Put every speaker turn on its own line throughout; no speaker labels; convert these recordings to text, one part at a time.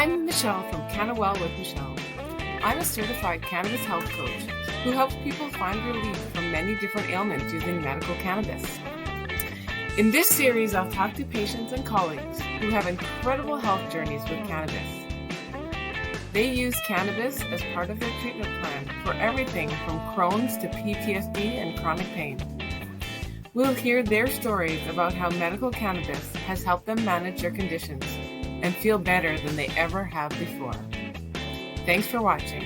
I'm Michelle from CannaWell with Michelle. I'm a certified cannabis health coach who helps people find relief from many different ailments using medical cannabis. In this series, I'll talk to patients and colleagues who have incredible health journeys with cannabis. They use cannabis as part of their treatment plan for everything from Crohn's to PTSD and chronic pain. We'll hear their stories about how medical cannabis has helped them manage their conditions and feel better than they ever have before. Thanks for watching.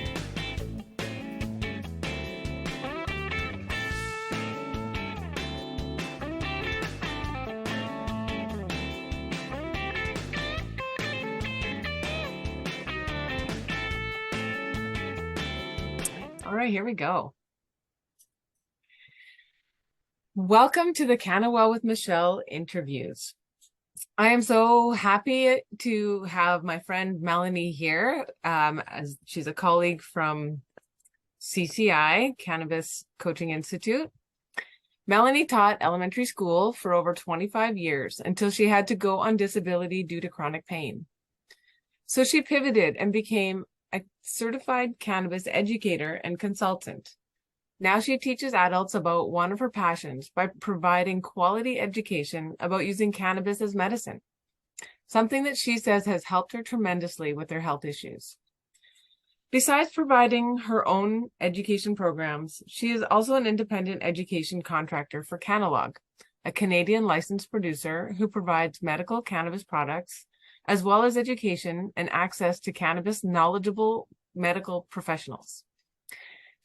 All right, here we go. Welcome to the CannaWell with Michelle interviews. I am so happy to have my friend Melanie here, as she's a colleague from CCI, Cannabis Coaching Institute. Melanie taught elementary school for over 25 years until she had to go on disability due to chronic pain. So she pivoted and became a certified cannabis educator and consultant. Now she teaches adults about one of her passions by providing quality education about using cannabis as medicine, something that she says has helped her tremendously with her health issues. Besides providing her own education programs, she is also an independent education contractor for CannALog, a Canadian licensed producer who provides medical cannabis products, as well as education and access to cannabis knowledgeable medical professionals.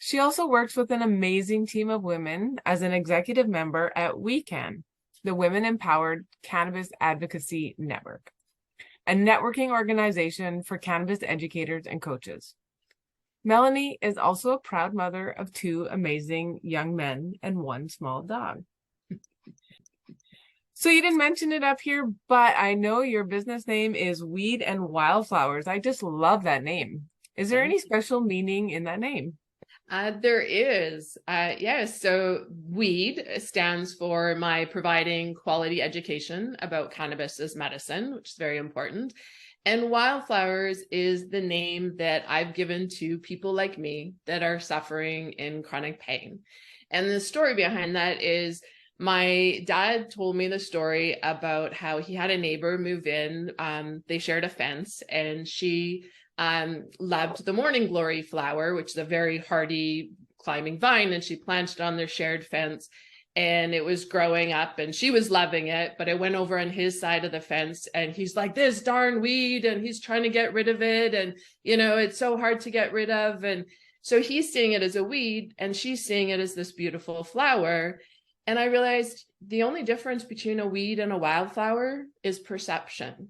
She also works with an amazing team of women as an executive member at WeCan, the Women Empowered Cannabis Advocacy Network, a networking organization for cannabis educators and coaches. Melanie is also a proud mother of 2 amazing young men and 1 small dog. So you didn't mention it up here, but I know your business name is Weed and Wildflowers. I just love that name. Is there any special meaning in that name?
There is. Yes. So WEED stands for my providing quality education about cannabis as medicine, which is very important. And Wildflowers is the name that I've given to people like me that are suffering in chronic pain. And the story behind that is my dad told me the story about how he had a neighbor move in. They shared a fence, and she loved the morning glory flower, which is a very hardy climbing vine, and she planted it on their shared fence, and it was growing up and she was loving it, but it went over on his side of the fence, and he's like, this darn weed, and he's trying to get rid of it, and it's so hard to get rid of. And so he's seeing it as a weed and she's seeing it as this beautiful flower. And I realized the only difference between a weed and a wildflower is perception.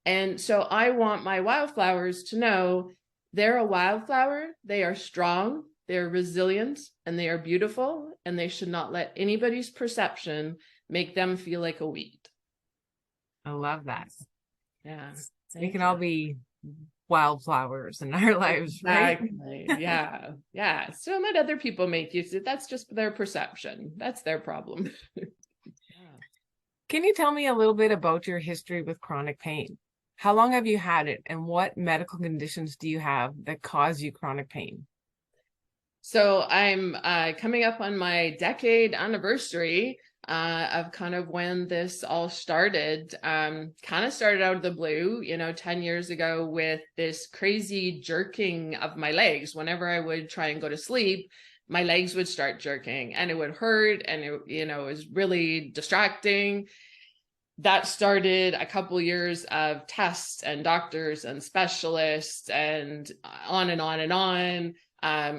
And so I want my wildflowers to know they're a wildflower, they are strong, they're resilient, and they are beautiful, and they should not let anybody's perception make them feel like a weed.
I love that.
Yeah.
We can all be wildflowers in our lives, right?
Exactly. Yeah. Yeah. So let other people make use of it. That's just their perception. That's their problem.
Can you tell me a little bit about your history with chronic pain? How long have you had it, and what medical conditions do you have that cause you chronic pain?
So I'm coming up on my decade anniversary of kind of when this all started. Kind of started out of the blue, 10 years ago with this crazy jerking of my legs. Whenever I would try and go to sleep, my legs would start jerking and it would hurt, and it was really distracting. That started a couple years of tests and doctors and specialists and on and on and on,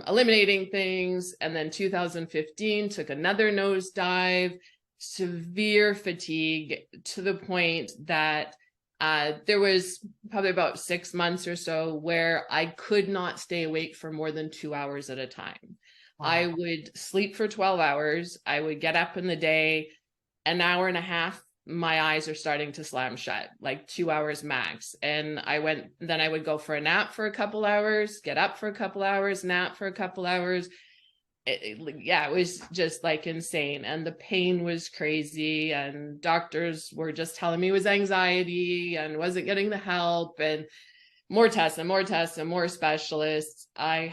eliminating things. And then 2015 took another nosedive, severe fatigue to the point that there was probably about 6 months or so where I could not stay awake for more than 2 hours at a time. Wow. I would sleep for 12 hours. I would get up in the day, an hour and a half, my eyes are starting to slam shut, like 2 hours max. And then I would go for a nap for a couple hours, get up for a couple hours, nap for a couple hours. It was just like insane. And the pain was crazy. And doctors were just telling me it was anxiety and wasn't getting the help. And more tests and more tests and more specialists. I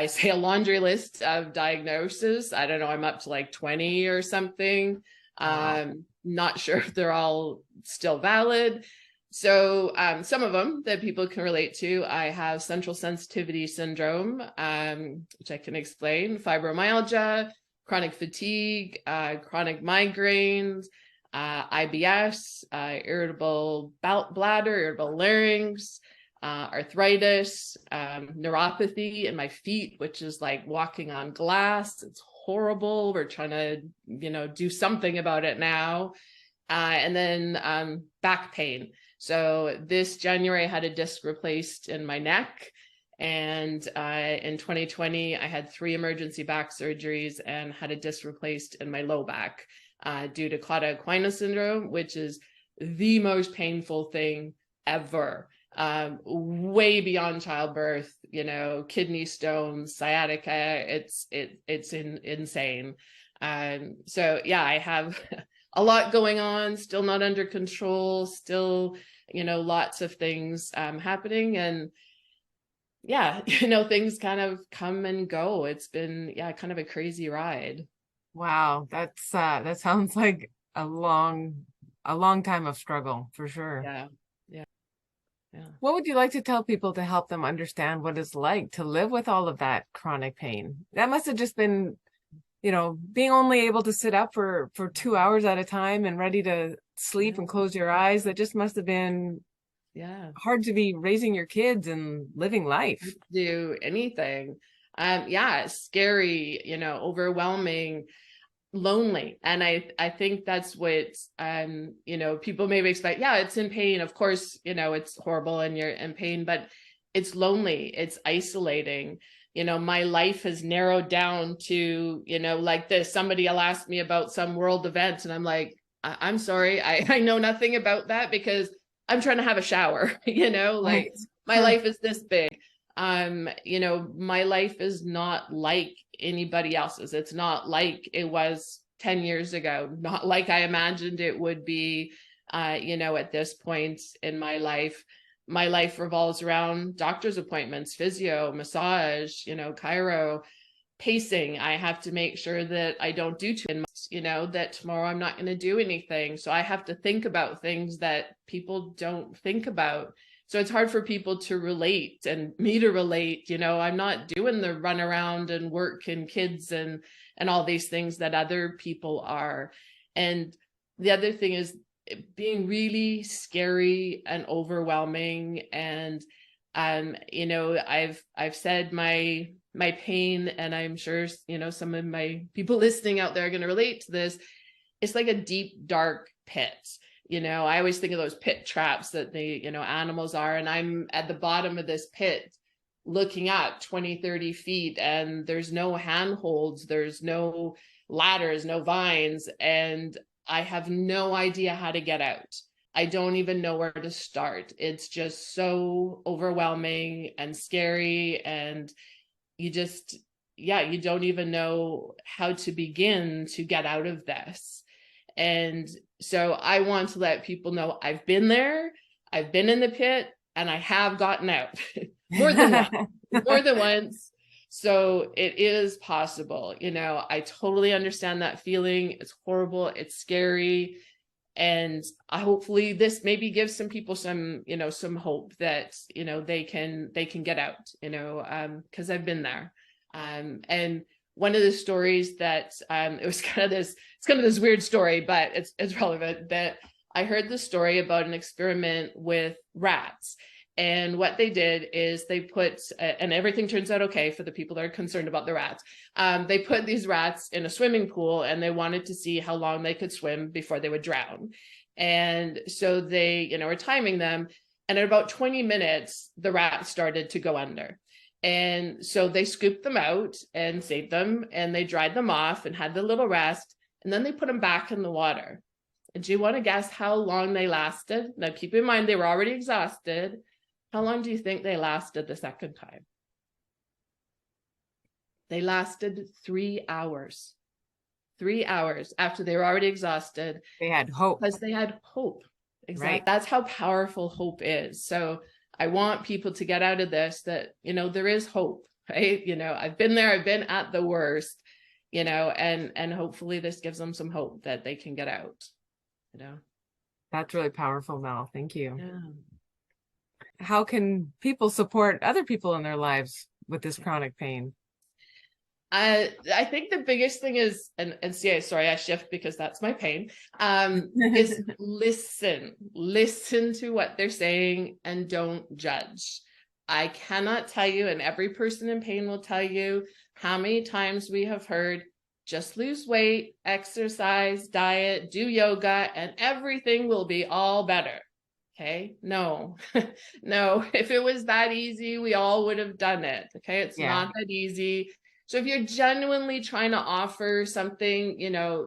say a laundry list of diagnoses. I don't know, I'm up to like 20 or something.
Wow.
Not sure if they're all still valid. So some of them that people can relate to, I have central sensitivity syndrome, which I can explain, fibromyalgia, chronic fatigue, chronic migraines, IBS, irritable bladder, irritable larynx, arthritis, neuropathy in my feet, which is like walking on glass. It's horrible. We're trying to, do something about it now. And then back pain. So this January, I had a disc replaced in my neck. And in 2020, I had 3 emergency back surgeries and had a disc replaced in my low back due to Cauda Equina syndrome, which is the most painful thing ever. Way beyond childbirth, kidney stones, sciatica, it's insane. So yeah, I have a lot going on, still not under control, still, lots of things happening. And yeah, things kind of come and go. It's been, kind of a crazy ride.
Wow. That sounds like a long time of struggle for sure.
Yeah. Yeah. Yeah.
What would you like to tell people to help them understand what it's like to live with all of that chronic pain? That must have just been, being only able to sit up for 2 hours at a time and ready to sleep and close your eyes. That just must have been hard to be raising your kids and living life.
Do anything. Scary, overwhelming, lonely. And I think that's what people maybe expect. Yeah, it's in pain. Of course, it's horrible and you're in pain, but it's lonely, it's isolating. My life has narrowed down to, like this. Somebody will ask me about some world event and I'm like, I'm sorry, I know nothing about that because I'm trying to have a shower, like my life is this big. My life is not like anybody else's. It's not like it was 10 years ago, not like I imagined it would be, at this point in my life. My life revolves around doctor's appointments, physio, massage, chiro, pacing. I have to make sure that I don't do too much, that tomorrow I'm not going to do anything. So I have to think about things that people don't think about. So it's hard for people to relate and me to relate. I'm not doing the run around and work and kids and all these things that other people are. And the other thing is being really scary and overwhelming. And I've said my pain, and I'm sure some of my people listening out there are going to relate to this. It's like a deep, dark pit. I always think of those pit traps that the animals are, and I'm at the bottom of this pit looking up 20, 30 feet, and there's no handholds, there's no ladders, no vines, and I have no idea how to get out. I don't even know where to start. It's just so overwhelming and scary, and you don't even know how to begin to get out of this. And so I want to let people know I've been there, I've been in the pit, and I have gotten out more than once. So it is possible. I totally understand that feeling. It's horrible. It's scary. And hopefully this maybe gives some people some, some hope that, they can get out, because I've been there. And one of the stories that it's kind of this weird story, but it's relevant, that I heard the story about an experiment with rats. And what they did is they put, and everything turns out okay for the people that are concerned about the rats. They put these rats in a swimming pool and they wanted to see how long they could swim before they would drown. And so they, were timing them. And at about 20 minutes, the rats started to go under. And so they scooped them out and saved them, and they dried them off and had the little rest. And then they put them back in the water. And do you want to guess how long they lasted? Now, keep in mind, they were already exhausted. How long do you think they lasted the second time? They lasted 3 hours. 3 hours after they were already exhausted.
They had hope.
Because they had hope. Exactly.
Right.
That's how powerful hope is. So I want people to get out of this that, there is hope, right? I've been there, I've been at the worst, and hopefully this gives them some hope that they can get out,
That's really powerful, Mel. Thank you.
Yeah.
How can people support other people in their lives with this chronic pain?
I think the biggest thing is, and see, sorry, I shift because that's my pain, is listen to what they're saying and don't judge. I cannot tell you, and every person in pain will tell you, how many times we have heard, just lose weight, exercise, diet, do yoga, and everything will be all better. Okay, no, no, if it was that easy, we all would have done it. Okay, it's not that easy. So if you're genuinely trying to offer something,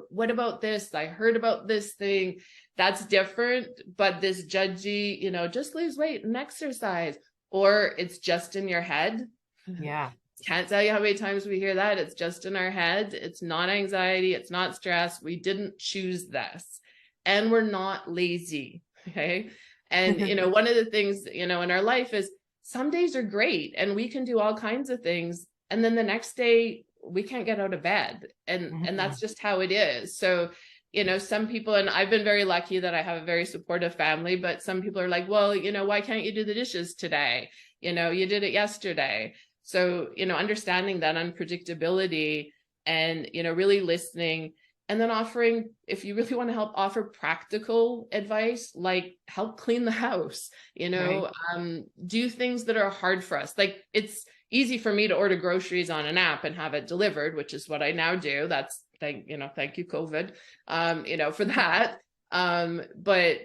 what about this? I heard about this thing, that's different. But this judgy, just lose weight and exercise, or it's just in your head.
Yeah.
Can't tell you how many times we hear that. It's just in our head. It's not anxiety. It's not stress. We didn't choose this. And we're not lazy. Okay. And, one of the things, in our life is some days are great and we can do all kinds of things. And then the next day we can't get out of bed. And that's just how it is. So, some people, and I've been very lucky that I have a very supportive family, but some people are like, well, why can't you do the dishes today? You did it yesterday. So, understanding that unpredictability and, really listening, and then offering, if you really want to help, offer practical advice, like help clean the house,
Right.
Do things that are hard for us. Like it's easy for me to order groceries on an app and have it delivered, which is what I now do. That's thank you, COVID, for that. But,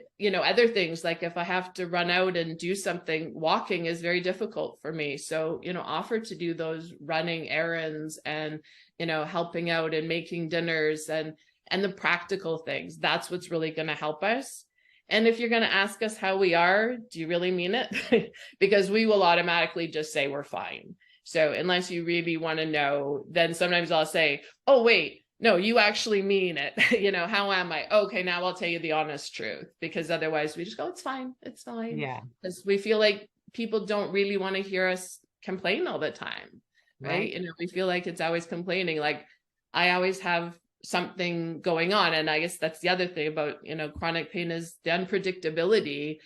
other things, like if I have to run out and do something, walking is very difficult for me. So, offer to do those running errands and, helping out and making dinners and the practical things. That's what's really going to help us. And if you're going to ask us how we are, do you really mean it? Because we will automatically just say we're fine. So unless you really want to know, then sometimes I'll say, oh, wait, no, you actually mean it. How am I? Okay, now I'll tell you the honest truth, because otherwise we just go, it's fine. It's fine.
Yeah.
Because we feel like people don't really want to hear us complain all the time. Right. We feel like it's always complaining. Like I always have something going on. And I guess that's the other thing about, chronic pain is the unpredictability.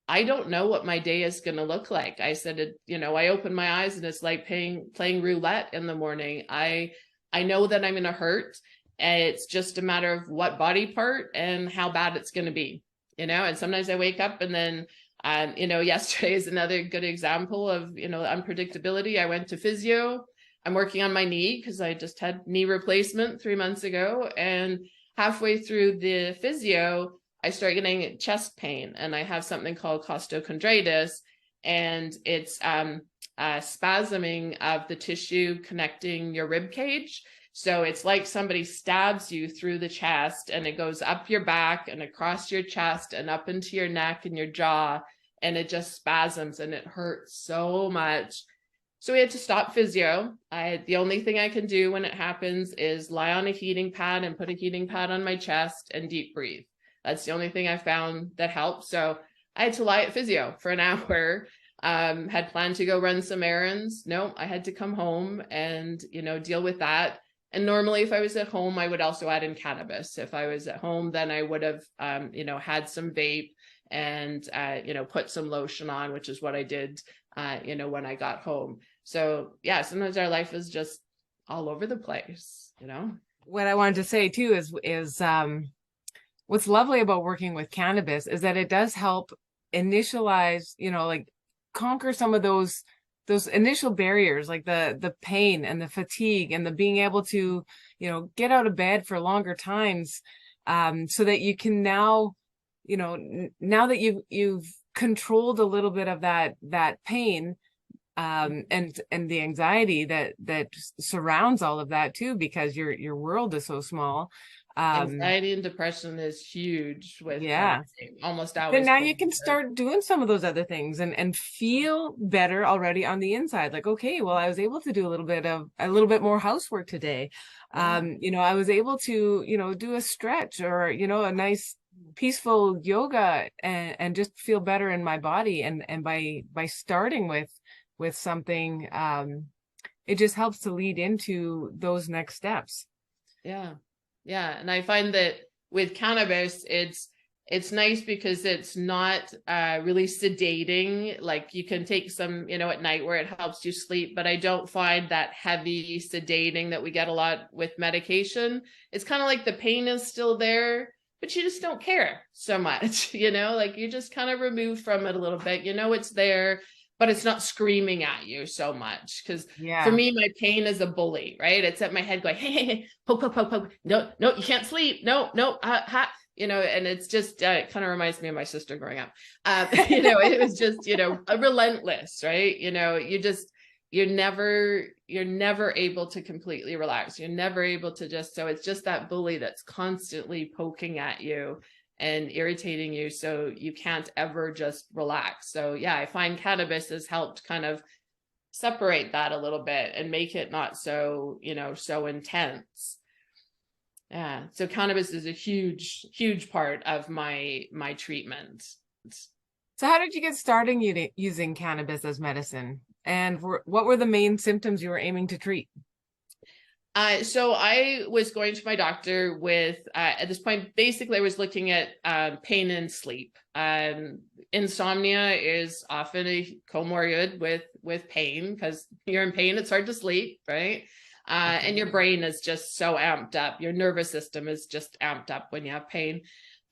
I don't know what my day is going to look like. I said, I open my eyes and it's like playing roulette in the morning. I know that I'm going to hurt. And it's just a matter of what body part and how bad it's going to be, and sometimes I wake up and then, yesterday is another good example of, unpredictability. I went to physio. I'm working on my knee because I just had knee replacement 3 months ago. And halfway through the physio, I start getting chest pain and I have something called costochondritis. And it's spasming of the tissue connecting your rib cage. So it's like somebody stabs you through the chest and it goes up your back and across your chest and up into your neck and your jaw. And it just spasms and it hurts so much. So we had to stop physio. The only thing I can do when it happens is lie on a heating pad and put a heating pad on my chest and deep breathe. That's the only thing I found that helps. So I had to lie at physio for an hour. Had planned to go run some errands. No, I had to come home and, deal with that. And normally if I was at home, I would also add in cannabis. If I was at home, then I would have, had some vape and, put some lotion on, which is what I did, when I got home. So yeah, sometimes our life is just all over the place,
What I wanted to say too is what's lovely about working with cannabis is that it does help initialize, like conquer some of those initial barriers, like the pain and the fatigue and the being able to, get out of bed for longer times, so that you can now, now that you've controlled a little bit of that pain, and the anxiety that surrounds all of that too, because your world is so small.
Anxiety and depression is huge with almost always.
Then now you can start doing some of those other things and feel better already on the inside. Like, okay, well, I was able to do a little bit more housework today. I was able to, do a stretch or, a nice peaceful yoga and just feel better in my body. And by starting with something, it just helps to lead into those next steps.
Yeah. Yeah. And I find that with cannabis, it's nice because it's not really sedating. Like you can take some, at night where it helps you sleep, but I don't find that heavy sedating that we get a lot with medication. It's kind of like the pain is still there, but you just don't care so much, like you just kind of remove from it a little bit, it's there, but it's not screaming at you so much. Because for me, my pain is a bully, right? It's at my head going, hey, poke, poke, poke, poke. No, you can't sleep. No, ha. And it's just, it kind of reminds me of my sister growing up. It was just, a relentless, right? You're never able to completely relax. You're never able to so it's just that bully that's constantly poking at you and irritating you. So you can't ever just relax. So yeah, I find cannabis has helped kind of separate that a little bit and make it not so, so intense. Yeah. So cannabis is a huge part of my treatment.
So how did you get started using cannabis as medicine? And what were the main symptoms you were aiming to treat?
So I was going to my doctor with, at this point, basically I was looking at pain and sleep. Insomnia is often a comorbid with pain because you're in pain, it's hard to sleep, right? And your brain is just so amped up. Your nervous system is just amped up when you have pain.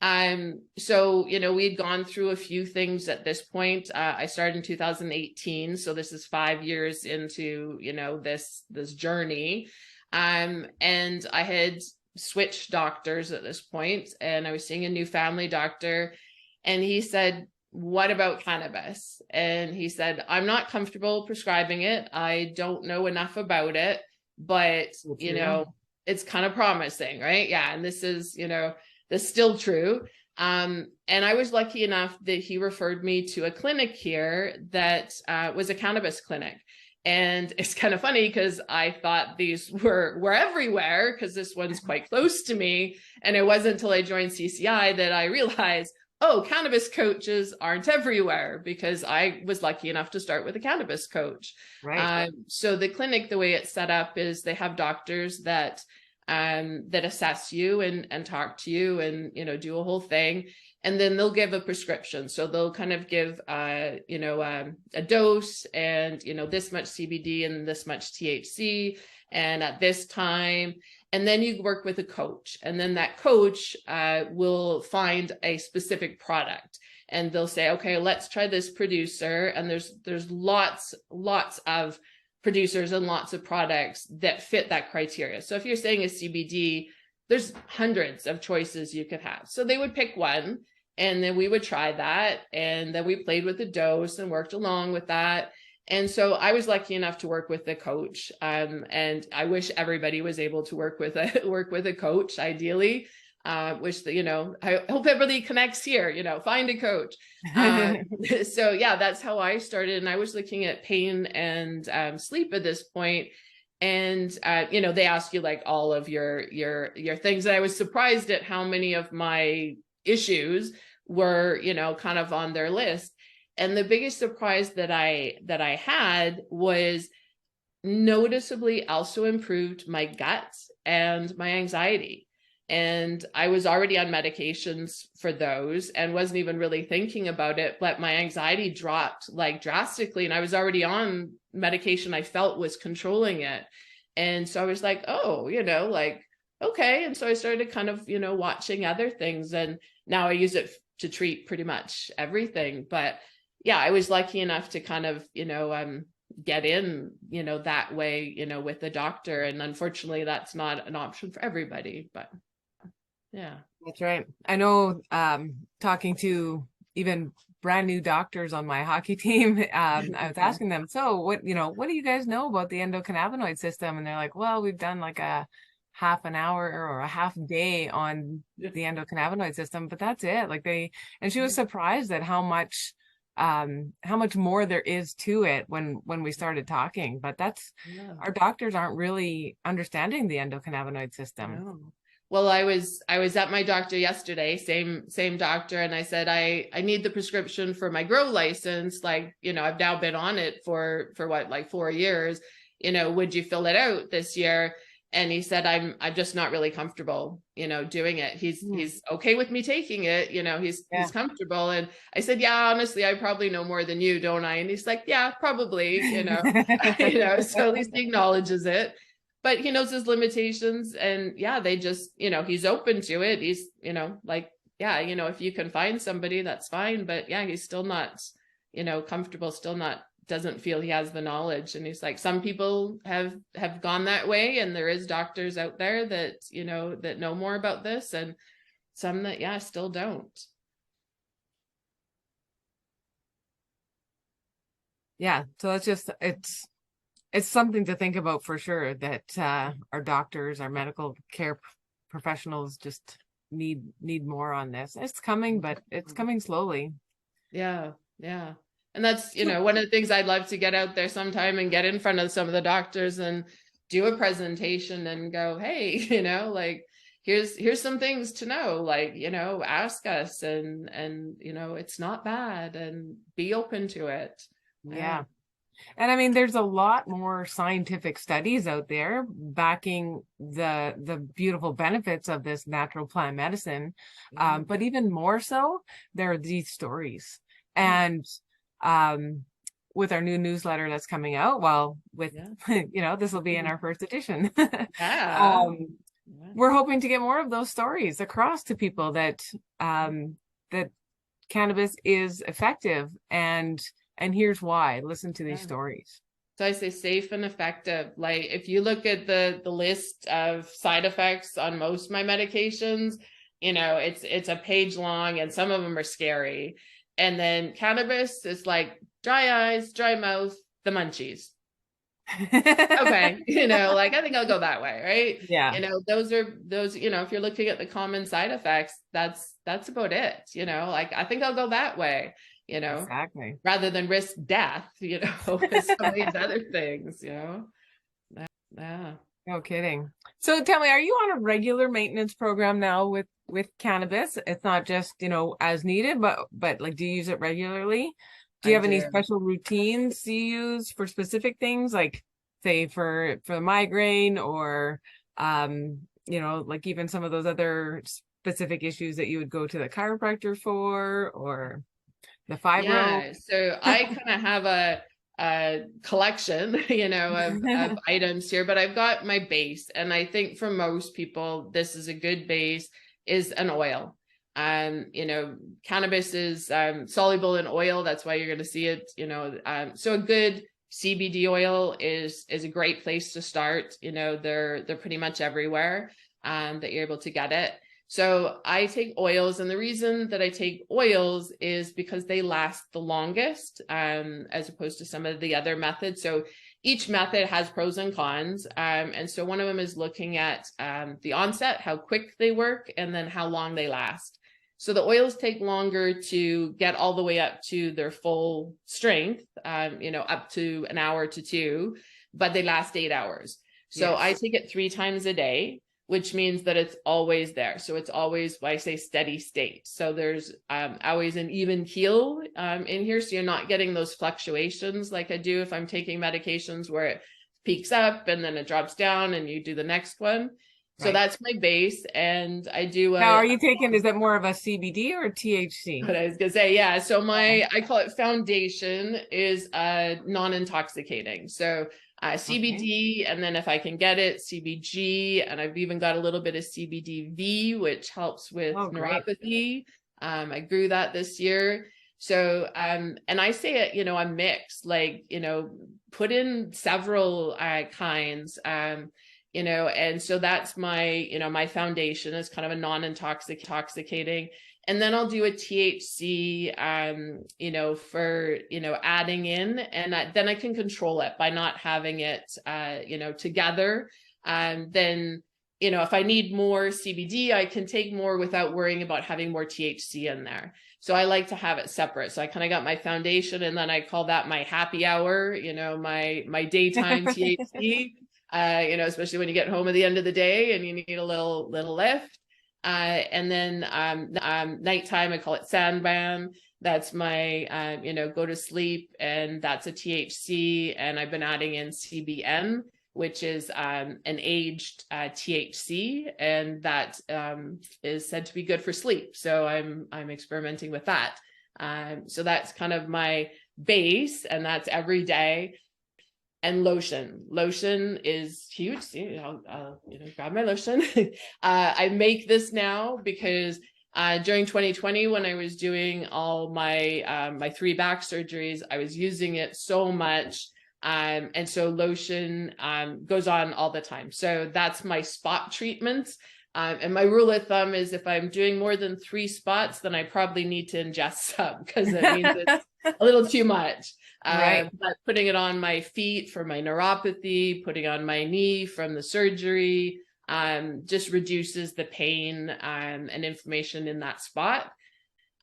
So, we'd gone through a few things at this point. I started in 2018. So this is 5 years into, this journey. And I had switched doctors at this point, and I was seeing a new family doctor, and he said, what about cannabis? And he said, I'm not comfortable prescribing it. I don't know enough about it, but, it's kind of promising, right? Yeah. And this is, this is still true. And I was lucky enough that he referred me to a clinic here that was a cannabis clinic. And it's kind of funny because I thought these were everywhere because this one's quite close to me. And it wasn't until I joined CCI that I realized, oh, cannabis coaches aren't everywhere, because I was lucky enough to start with a cannabis coach.
Right.
So the clinic, the way it's set up is they have doctors that assess you and talk to you and, do a whole thing. And then they'll give a prescription. So they'll kind of give, a dose and, this much CBD and this much THC and at this time. And then you work with a coach, and then that coach will find a specific product, and they'll say, okay, let's try this producer. And there's lots of producers and lots of products that fit that criteria. So if you're saying a CBD, there's hundreds of choices you could have. So they would pick one, and then we would try that. And then we played with the dose and worked along with that. And so I was lucky enough to work with a coach. And I wish everybody was able to work with a coach, ideally. Which I hope everybody connects here, find a coach. So yeah, that's how I started. And I was looking at pain and sleep at this point. And, they ask you like all of your things. And I was surprised at how many of my issues were, kind of on their list. And the biggest surprise that I had was noticeably also improved my gut and my anxiety. And I was already on medications for those and wasn't even really thinking about it, but my anxiety dropped like drastically. And I was already on medication I felt was controlling it. And so I was like, oh, okay. And so I started kind of, watching other things. And now I use it to treat pretty much everything. But yeah, I was lucky enough to kind of, get in, that way, with the doctor. And unfortunately, that's not an option for everybody, but yeah.
That's right. I know, talking to even brand new doctors on my hockey team, I was asking them, so what do you guys know about the endocannabinoid system? And they're like, well, we've done like a half an hour or a half day on the endocannabinoid system, but that's it. And she was surprised at how much more there is to it when we started talking. But our doctors aren't really understanding the endocannabinoid system.
No. Well, I was at my doctor yesterday, same doctor, and I said I need the prescription for my grow license. Like, I've now been on it for what, like 4 years. Would you fill it out this year? And he said I'm just not really comfortable, doing it. He's okay with me taking it, he's comfortable. And I said, yeah, honestly, I probably know more than you, don't I? And he's like, yeah, probably, so at least he acknowledges it, but he knows his limitations. And yeah, they just, he's open to it. He's, like, yeah, if you can find somebody, that's fine. But yeah, he's still not, comfortable, still not, doesn't feel he has the knowledge. And he's like, some people have gone that way, and there is doctors out there that, that know more about this, and some that, yeah, still don't.
Yeah. So it's something to think about for sure, that our doctors, our medical care professionals just need more on this. It's coming, but it's coming slowly.
Yeah. Yeah. And that's, one of the things I'd love to get out there sometime and get in front of some of the doctors and do a presentation and go, hey, like, here's some things to know, like, ask us, and it's not bad, and be open to it.
Yeah. And I mean, there's a lot more scientific studies out there backing the beautiful benefits of this natural plant medicine. But even more so, there are these stories. And with our new newsletter that's coming out, well, with this will be in our first edition. We're hoping to get more of those stories across to people that that cannabis is effective, and here's why. Listen to these stories.
So I say safe and effective. Like, if you look at the list of side effects on most of my medications, it's a page long, and some of them are scary. And then cannabis is like dry eyes, dry mouth, the munchies. Okay. Like, I think I'll go that way. Right.
Yeah.
Those, if you're looking at the common side effects, that's about it. Like, I think I'll go that way,
exactly,
rather than risk death, with some of these other things, Yeah.
No kidding. So tell me, are you on a regular maintenance program now with cannabis? It's not just, as needed, but like, do you use it regularly? Do you have any special routines you use for specific things, like say for the migraine, or like even some of those other specific issues that you would go to the chiropractor for, or the fibro?
Yeah, so I kind of have a collection, of items here, but I've got my base. And I think for most people, this is a good base, is an oil. Cannabis is soluble in oil. That's why you're going to see it, so a good CBD oil is a great place to start. They're pretty much everywhere that you're able to get it. So I take oils, and the reason that I take oils is because they last the longest, as opposed to some of the other methods. So each method has pros and cons. And so one of them is looking at the onset, how quick they work, and then how long they last. So the oils take longer to get all the way up to their full strength, up to an hour to 2, but they last 8 hours. So I take it 3 times a day, which means that it's always there. So it's always, I say, steady state. So there's always an even keel in here. So you're not getting those fluctuations like I do if I'm taking medications where it peaks up and then it drops down and you do the next one. So that's my base. And I do.
Now, are you taking, is that more of a CBD or THC?
But I was going to say, yeah. So I call it foundation, is non-intoxicating. So CBD, and then if I can get it, CBG, and I've even got a little bit of CBDV, which helps with neuropathy. I grew that this year. So, and I say it, I'm mixed, like, put in several kinds, and so that's my, my foundation is kind of a non-intoxicating. And then I'll do a THC, for, adding in, and then I can control it by not having it, together. Then, if I need more CBD, I can take more without worrying about having more THC in there. So I like to have it separate. So I kind of got my foundation, and then I call that my happy hour, my daytime THC. especially when you get home at the end of the day and you need a little lift. And then nighttime, I call it Sandman. That's my, go to sleep, and that's a THC. And I've been adding in CBN, which is an aged THC, and that is said to be good for sleep. So I'm experimenting with that. So that's kind of my base, and that's every day. And lotion is huge. See, I'll grab my lotion. I make this now because during 2020, when I was doing all my my 3 back surgeries, I was using it so much. And so lotion goes on all the time. So that's my spot treatments. And my rule of thumb is if I'm doing more than 3 spots, then I probably need to ingest some, because it means it's a little too much.
Right.
But putting it on my feet for my neuropathy, putting on my knee from the surgery, just reduces the pain and inflammation in that spot.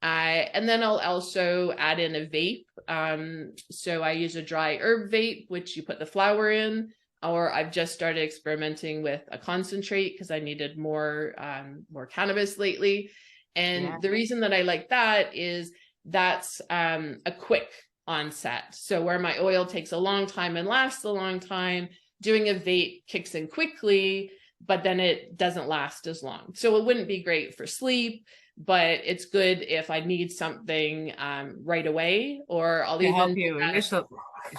And then I'll also add in a vape. So I use a dry herb vape, which you put the flower in, or I've just started experimenting with a concentrate because I needed more cannabis lately. And the reason that I like that is that's a quick onset. So where my oil takes a long time and lasts a long time, doing a vape kicks in quickly, but then it doesn't last as long. So it wouldn't be great for sleep, but it's good if I need something right away, or I'll even
help you initially.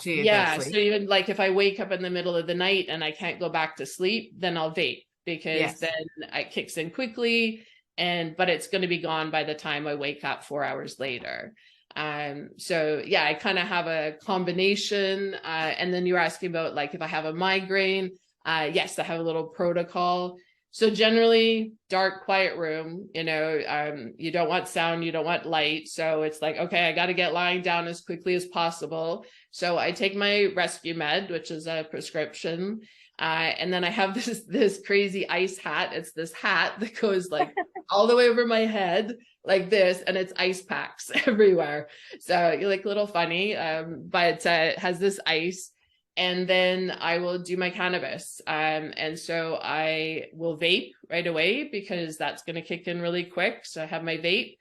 Yeah, so even like if I wake up in the middle of the night and I can't go back to sleep, then I'll vape, because then it kicks in quickly, but it's going to be gone by the time I wake up 4 hours later. So yeah, I kind of have a combination. And then you're asking about like if I have a migraine. Yes, I have a little protocol. So generally dark, quiet room, you don't want sound, you don't want light. So it's like, okay, I got to get lying down as quickly as possible. So I take my rescue med, which is a prescription. And then I have this crazy ice hat. It's this hat that goes like all the way over my head like this, and it's ice packs everywhere. So you're like a little funny, but it has this ice. And then I will do my cannabis. And so I will vape right away, because that's going to kick in really quick. So I have my vape,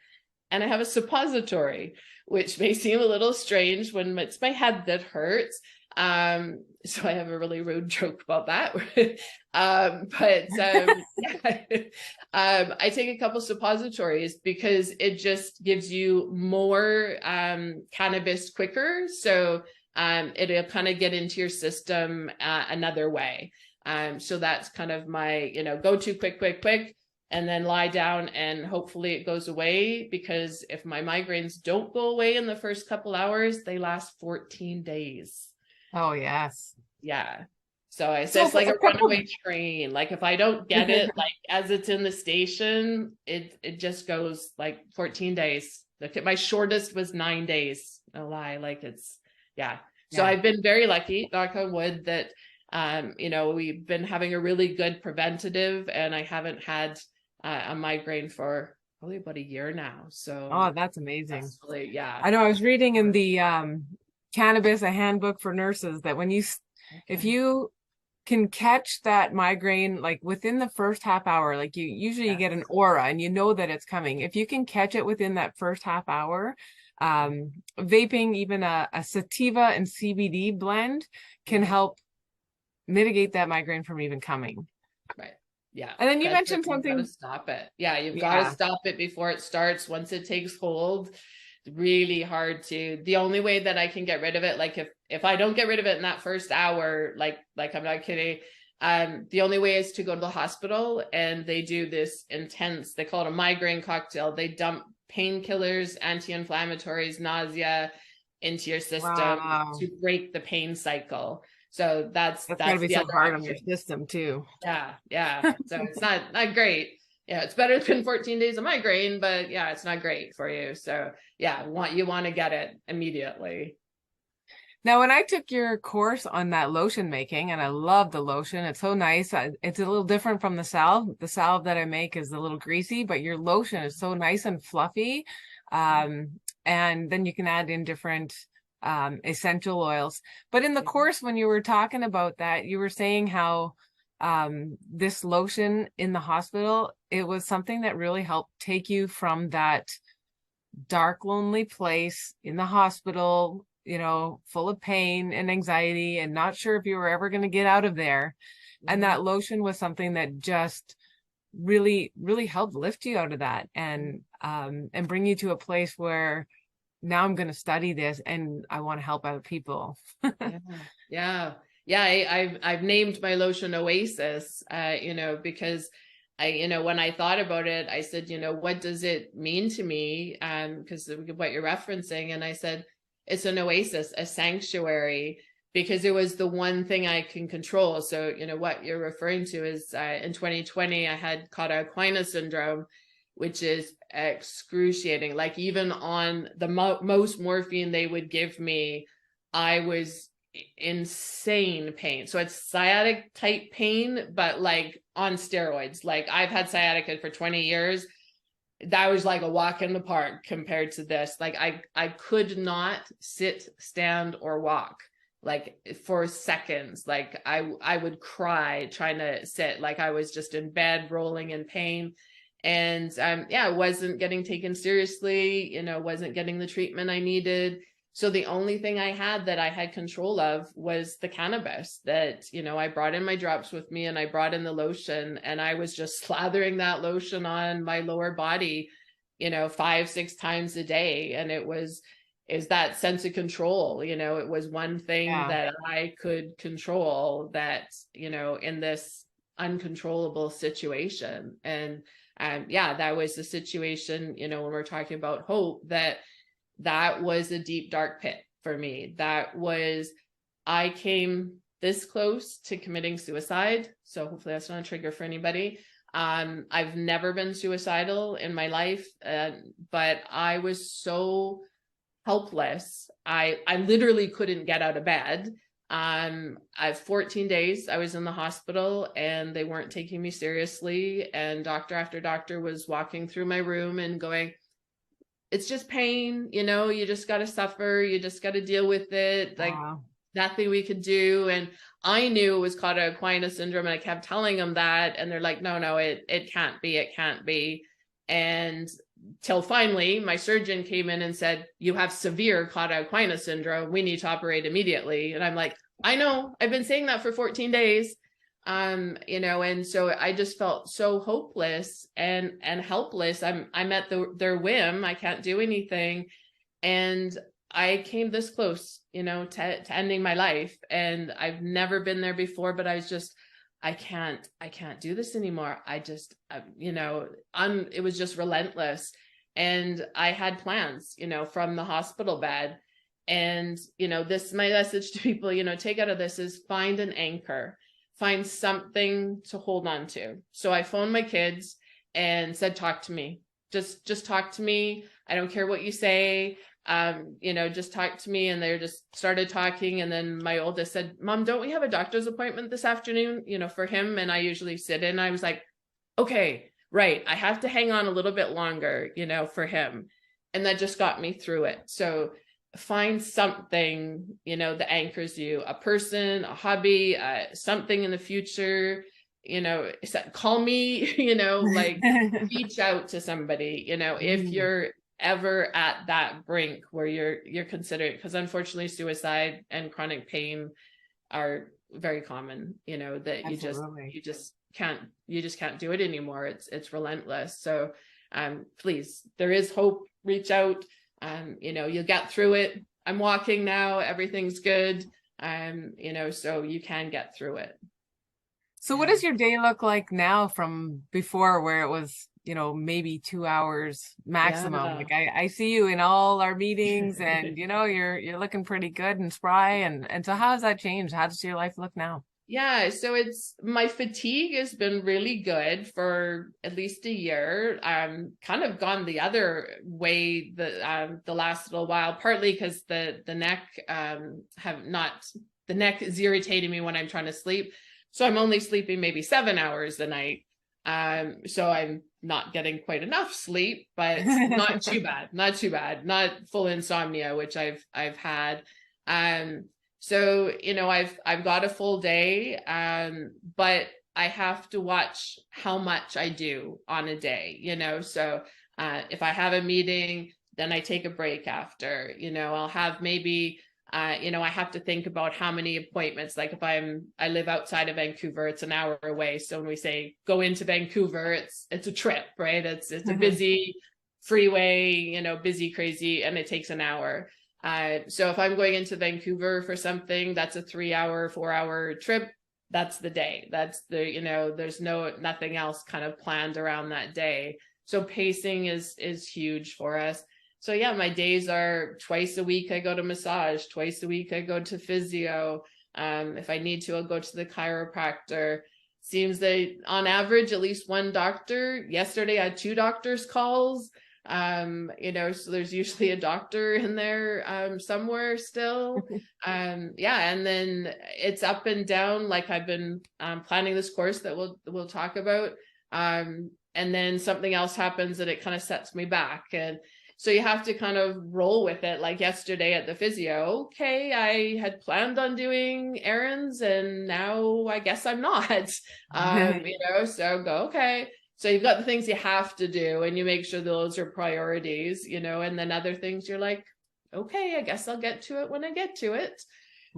and I have a suppository, which may seem a little strange when it's my head that hurts. So I have a really rude joke about that. I take a couple suppositories because it just gives you more cannabis quicker. So it'll kind of get into your system another way. So that's kind of my, go to quick, and then lie down, and hopefully it goes away, because if my migraines don't go away in the first couple hours, they last 14 days.
Oh, yes.
Yeah. So I say it's like a runaway train. Like if I don't get it, like as it's in the station, it just goes like 14 days. Look at my shortest was 9 days. No lie. Like it's, yeah. So I've been very lucky, knock on wood, that, we've been having a really good preventative, and I haven't had a migraine for probably about a year now. So,
oh, that's amazing.
Really, yeah.
I know I was reading in the Cannabis, a handbook for nurses, that when if you can catch that migraine, like within the first half hour, like you usually get an aura and you know that it's coming. If you can catch it within that first half hour, vaping, even a sativa and CBD blend can help mitigate that migraine from even coming.
Right. Yeah.
And then you mentioned something.
You've got to stop it. Yeah. You've got to stop it before it starts. Once it takes hold, it's really hard to, the only way that I can get rid of it, like if I don't get rid of it in that first hour, like I'm not kidding. The only way is to go to the hospital, and they do this intense, they call it a migraine cocktail. They dump painkillers, anti-inflammatories, nausea into your system to break the pain cycle. So that's
gotta be so hard on your system too.
Yeah. So it's not great. Yeah, it's better than 14 days of migraine, but yeah, it's not great for you. So yeah, you want to get it immediately.
Now, when I took your course on that lotion making, and I love the lotion, it's so nice. It's a little different from the salve. The salve that I make is a little greasy, but your lotion is so nice and fluffy. And then you can add in different essential oils. But in the course, when you were talking about that, you were saying how this lotion in the hospital, it was something that really helped take you from that dark, lonely place in the hospital, you know, full of pain and anxiety and not sure if you were ever going to get out of there. And that lotion was something that just really, really helped lift you out of that and bring you to a place where now I'm going to study this and I want to help other people.
I've named my lotion Oasis, you know, because you know, when I thought about it, I said, you know, what does it mean to me? Because of what you're referencing. And I said, it's an oasis, a sanctuary, because it was the one thing I can control. So, you know, what you're referring to is in 2020, I had Cauda Equina syndrome, which is excruciating. Like even on the most morphine they would give me, I was insane pain. So it's sciatic type pain, but like on steroids. Like I've had sciatica for 20 years. That was like a walk in the park compared to this. Like I could not sit, stand, or walk like for seconds. Like I would cry trying to sit. Like I was just in bed rolling in pain. And I wasn't getting taken seriously, you know, wasn't getting the treatment I needed. So the only thing I had that I had control of was the cannabis that, you know, I brought in my drops with me and I brought in the lotion and I was just slathering that lotion on my lower body, you know, 5-6 times a day. And is that sense of control, you know, it was one thing that I could control that, you know, in this uncontrollable situation. And that was the situation, you know, when we're talking about hope, that was a deep, dark pit for me. I came this close to committing suicide. So hopefully that's not a trigger for anybody. I've never been suicidal in my life, but I was so helpless. I literally couldn't get out of bed. I've 14 days I was in the hospital and they weren't taking me seriously. And doctor after doctor was walking through my room and going, it's just pain, you know, you just got to suffer. You just got to deal with it. Like nothing we could do. And I knew it was Cauda Equina syndrome. And I kept telling them that. And they're like, no, it can't be. It can't be. And till finally my surgeon came in and said, you have severe Cauda Equina syndrome. We need to operate immediately. And I'm like, I know, I've been saying that for 14 days. You know, and so I just felt so hopeless and helpless. I'm at their whim. I can't do anything. And I came this close, you know, to ending my life. And I've never been there before, but I was just, I can't do this anymore. I just, you know, it was just relentless. And I had plans, you know, from the hospital bed. And, you know, my message to people, you know, take out of this is find an anchor. Find something to hold on to. So I phoned my kids and said, talk to me. Just talk to me. I don't care what you say. You know, just talk to me. And they just started talking. And then my oldest said, Mom, don't we have a doctor's appointment this afternoon, you know, for him? And I usually sit in. I was like, okay, right. I have to hang on a little bit longer, you know, for him. And that just got me through it. So find something, you know, that anchors you, a person, a hobby, something in the future, you know, call me, you know, like reach out to somebody, you know, if you're ever at that brink where you're considering, because unfortunately suicide and chronic pain are very common, you know, that you just can't do it anymore. It's relentless. So please, there is hope, reach out. You know, you'll get through it. I'm walking now. Everything's good. You know, so you can get through it.
So what does your day look like now from before where it was, you know, maybe 2 hours maximum? Like I see you in all our meetings and, you know, you're looking pretty good and spry. And so how has that changed? How does your life look now?
Yeah, so my fatigue has been really good for at least a year. Kind of gone the other way the last little while, partly because the neck the neck is irritating me when I'm trying to sleep. So I'm only sleeping maybe 7 hours a night. So I'm not getting quite enough sleep, but not too bad, not too bad, not full insomnia, which I've had. So, I've got a full day, but I have to watch how much I do on a day, so if I have a meeting, then I take a break after, I'll have maybe, I have to think about how many appointments, like if I live outside of Vancouver, it's an hour away. So when we say go into Vancouver, it's a trip, right? It's a busy freeway, busy, crazy, and it takes an hour. So if I'm going into Vancouver for something, that's a 3-hour, 4-hour trip. That's the day. That's there's nothing else kind of planned around that day. So pacing is huge for us. So yeah, my days are twice a week I go to massage, twice a week I go to physio. If I need to, I'll go to the chiropractor. Seems that on average, at least one doctor. Yesterday I had 2 doctors' calls. So there's usually a doctor in there somewhere still. Yeah, and then it's up and down. Like I've been planning this course that we'll talk about. And then something else happens and it kind of sets me back. And so you have to kind of roll with it. Like yesterday at the physio, okay, I had planned on doing errands and now I guess I'm not, so go, okay. So you've got the things you have to do and you make sure those are priorities, and then other things you're like, okay, I guess I'll get to it when I get to it.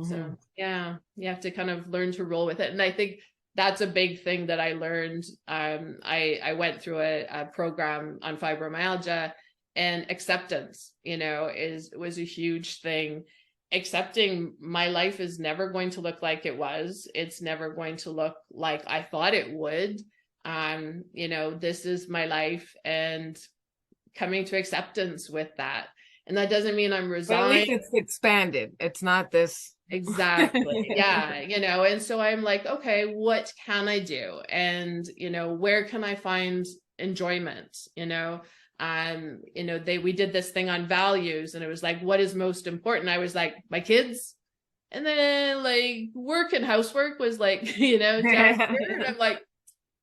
So yeah, you have to kind of learn to roll with it. And I think that's a big thing that I learned. I went through a program on fibromyalgia, and acceptance, was a huge thing. Accepting my life is never going to look like it was. It's never going to look like I thought it would. This is my life, and coming to acceptance with that. And that doesn't mean I'm resigned.
But at least it's expanded. It's not this.
Exactly. Yeah. And so I'm like, okay, what can I do? And, where can I find enjoyment? We did this thing on values, and it was like, what is most important? I was like, my kids. And then like work and housework was like, down here. And I'm like,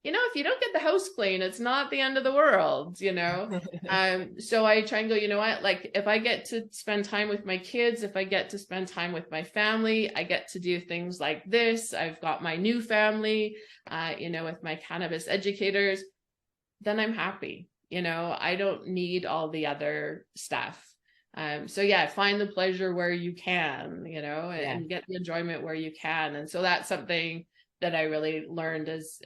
if you don't get the house clean, it's not the end of the world, So I try and go, like if I get to spend time with my kids, if I get to spend time with my family, I get to do things like this. I've got my new family, with my cannabis educators, then I'm happy. I don't need all the other stuff. So yeah, find the pleasure where you can, and get the enjoyment where you can. And so that's something that I really learned as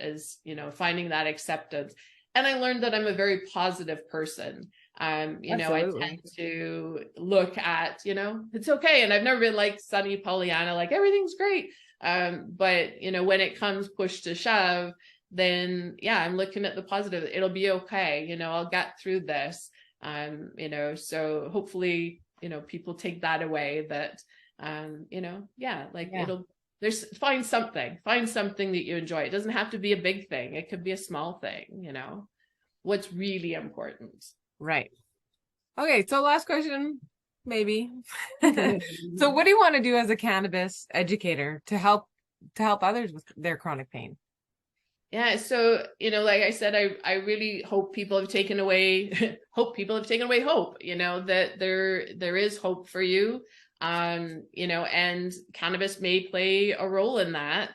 finding that acceptance. And I learned that I'm a very positive person. I tend to look at, it's okay. And I've never been like sunny Pollyanna, like everything's great. But when it comes push to shove, then yeah, I'm looking at the positive. It'll be okay. I'll get through this. So hopefully, people take that away that, find something that you enjoy. It doesn't have to be a big thing. It could be a small thing, what's really important.
Right. Okay. So last question, maybe. So what do you want to do as a cannabis educator to help others with their chronic pain?
Yeah. So, like I said, I really hope people have taken away hope, that there is hope for you. And cannabis may play a role in that.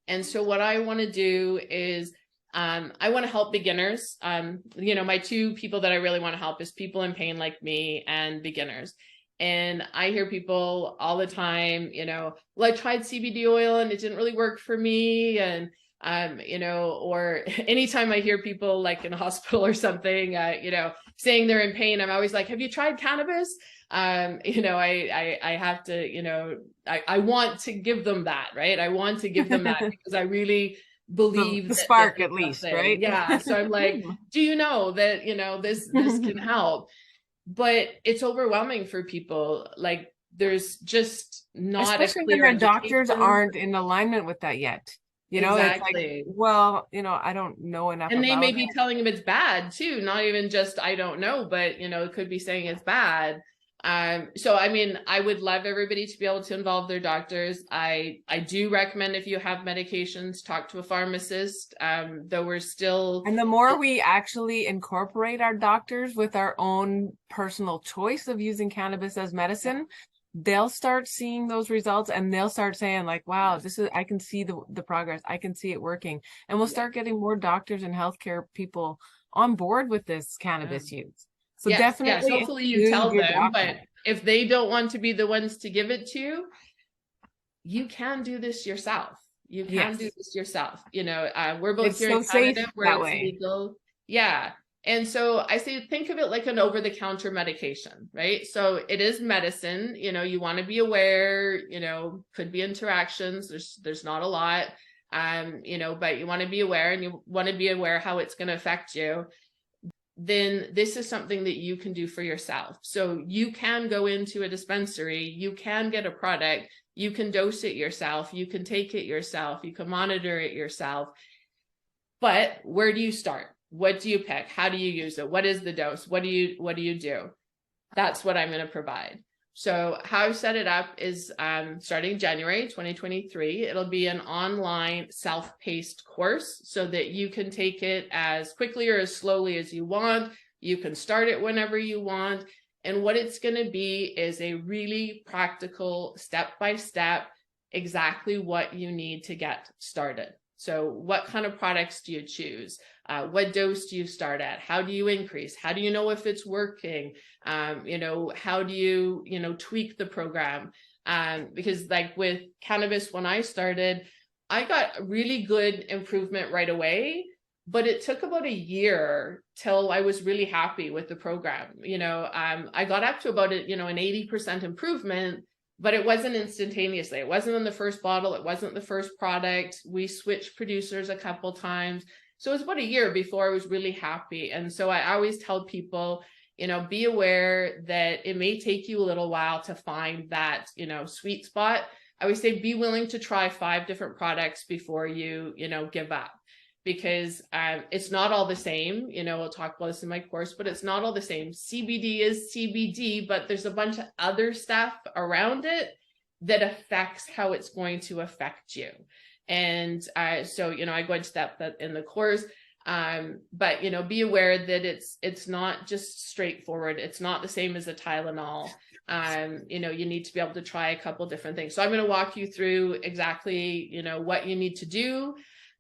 And so what I want to do is, I want to help beginners. My 2 people that I really want to help is people in pain like me and beginners. And I hear people all the time, well, I tried CBD oil and it didn't really work for me. And, or anytime I hear people like in a hospital or something, saying they're in pain, I'm always like, have you tried cannabis? I have to, I want to give them that, right? I want to give them that because I really believe
the spark at least, right?
Yeah. So I'm like, do you know that, this can help, but it's overwhelming for people. Like there's just not
especially when their doctors aren't in alignment with that yet.
Exactly.
It's like, well, I don't know enough.
And they may be telling him it's bad too. Not even just, I don't know, but it could be saying it's bad. So, I mean, I would love everybody to be able to involve their doctors. I do recommend if you have medications, talk to a pharmacist, though we're still.
And the more we actually incorporate our doctors with our own personal choice of using cannabis as medicine, they'll start seeing those results and they'll start saying like, wow, I can see the progress. I can see it working. And we'll start getting more doctors and healthcare people on board with this cannabis use. So definitely,
yes. Hopefully you tell them,
doctor.
but if they don't want to be the ones to give it to you, you can do this yourself. You can do this yourself. You know, we're both here in Canada where it's legal. Yeah. And so I say, think of it like an over-the-counter medication, right? So it is medicine. You know, you want to be aware, you know, could be interactions. There's not a lot, you know, but you want to be aware, and you want to be aware how it's going to affect you. Then this is something that you can do for yourself. So you can go into a dispensary, you can get a product, you can dose it yourself, you can take it yourself, you can monitor it yourself. But where do you start? What do you pick? How do you use it? What is the dose? What do you do? That's what I'm going to provide. So how I set it up is starting January 2023, it'll be an online self-paced course so that you can take it as quickly or as slowly as you want. You can start it whenever you want. And what it's going to be is a really practical step-by-step, exactly what you need to get started. So what kind of products do you choose? What dose do you start at? How do you increase? How do you know if it's working? You know, how do you, you know, tweak the program? Because like with cannabis, when I started, I got really good improvement right away, but it took about a year till I was really happy with the program. You know, I got up to about, you know, an 80% improvement, but it wasn't instantaneously. It wasn't in the first bottle. It wasn't the first product. We switched producers a couple times. So it was about a year before I was really happy. And so I always tell people, you know, be aware that it may take you a little while to find that, you know, sweet spot. I always say, be willing to try 5 different products before you, you know, give up, because it's not all the same. You know, we'll talk about this in my course, but it's not all the same. CBD is CBD, but there's a bunch of other stuff around it that affects how it's going to affect you. And so, you know, I go into that in the course, but, you know, be aware that it's not just straightforward. It's not the same as a Tylenol. You know, you need to be able to try a couple different things. So I'm going to walk you through exactly, you know, what you need to do.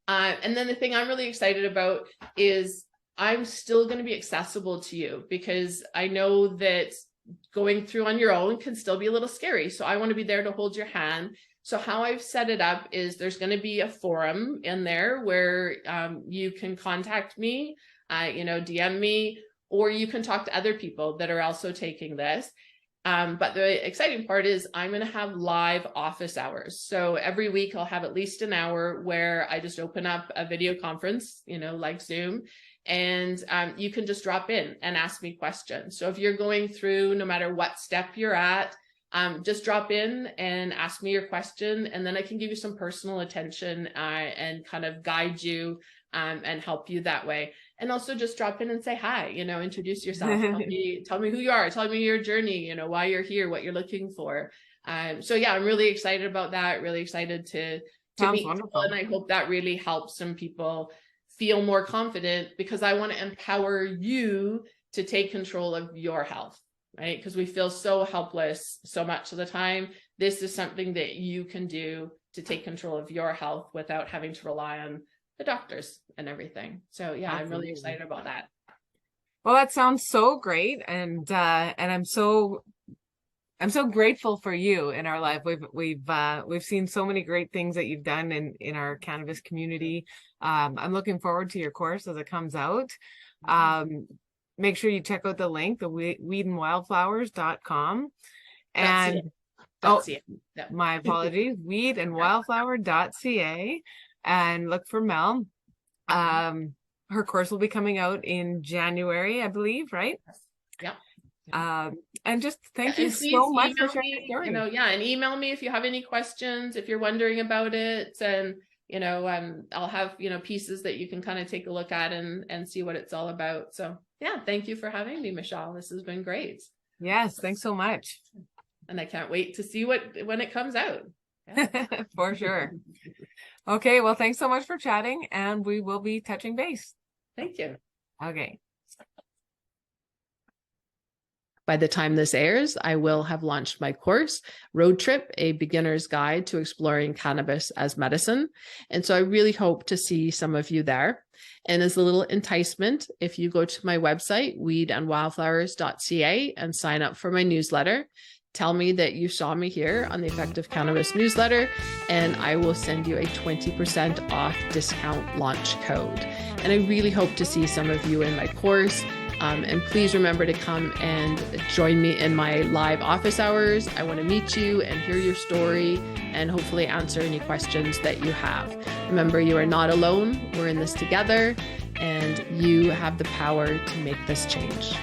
And then the thing I'm really excited about is I'm still going to be accessible to you, because I know that going through on your own can still be a little scary. So I want to be there to hold your hand. So how I've set it up is there's going to be a forum in there where you can contact me, you know, DM me, or you can talk to other people that are also taking this. But the exciting part is I'm going to have live office hours. So every week I'll have at least an hour where I just open up a video conference, you know, like Zoom, and you can just drop in and ask me questions. So if you're going through, no matter what step you're at, just drop in and ask me your question, and then I can give you some personal attention and kind of guide you and help you that way. And also just drop in and say hi, you know, introduce yourself, tell me who you are, tell me your journey, you know, why you're here, what you're looking for. So yeah, I'm really excited about that, really excited to meet people, and I hope that really helps some people feel more confident, because I want to empower you to take control of your health. Right? Because we feel so helpless so much of the time. This is something that you can do to take control of your health without having to rely on the doctors and everything. So yeah, I'm really excited about that.
Well, that sounds so great. And I'm so grateful for you in our life. We've seen so many great things that you've done in our cannabis community. I'm looking forward to your course as it comes out. Make sure you check out the link, the weedandwildflowers.com. And my apologies, weedandwildflower.ca, and look for Mel. Her course will be coming out in January, I believe, right?
Yeah.
And just thank you so much for sharing your story.
You know, yeah, and email me if you have any questions, if you're wondering about it, and you know, I'll have, you know, pieces that you can kind of take a look at and see what it's all about. So yeah, thank you for having me, Michelle. This has been great.
Yes, thanks so much.
And I can't wait to see when it comes out.
Yeah. For sure. Okay, well, thanks so much for chatting, and we will be touching base.
Thank you.
Okay.
By the time this airs, I will have launched my course, Road Trip, a beginner's guide to exploring cannabis as medicine. And so I really hope to see some of you there. And as a little enticement, if you go to my website, weedandwildflowers.ca, and sign up for my newsletter, tell me that you saw me here on the Effective Cannabis newsletter, and I will send you a 20% off discount launch code. And I really hope to see some of you in my course. And please remember to come and join me in my live office hours. I want to meet you and hear your story and hopefully answer any questions that you have. Remember, you are not alone. We're in this together, and you have the power to make this change.